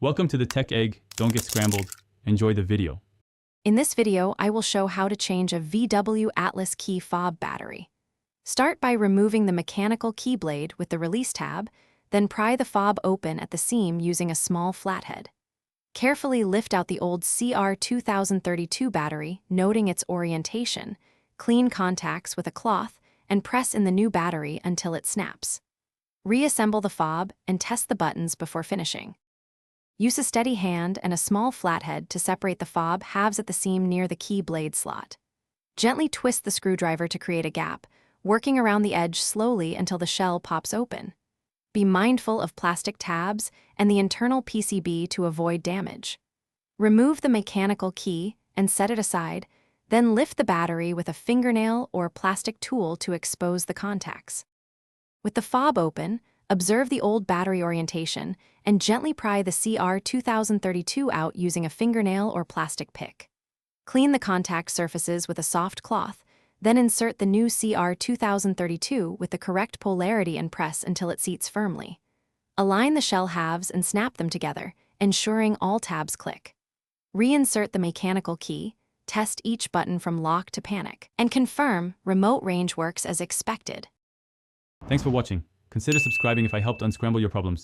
Welcome to the Tech Egg. Don't get scrambled. Enjoy the video. In this video, I will show how to change a VW Atlas key fob battery. Start by removing the mechanical key blade with the Release tab, then pry the fob open at the seam using a small flathead. Carefully lift out the old CR2032 battery, noting its orientation, clean contacts with a cloth, and press in the new battery until it snaps. Reassemble the fob and test the buttons before finishing. Use a steady hand and a small flathead to separate the fob halves at the seam near the key blade slot. Gently twist the screwdriver to create a gap, working around the edge slowly until the shell pops open. Be mindful of plastic tabs and the internal PCB to avoid damage. Remove the mechanical key and set it aside, then lift the battery with a fingernail or plastic tool to expose the contacts. With the fob open, observe the old battery orientation and gently pry the CR2032 out using a fingernail or plastic pick. Clean the contact surfaces with a soft cloth, then insert the new CR2032 with the correct polarity and press until it seats firmly. Align the shell halves and snap them together, ensuring all tabs click. Reinsert the mechanical key, test each button from lock to panic, and confirm remote range works as expected. Thanks for watching. Consider subscribing if I helped unscramble your problems.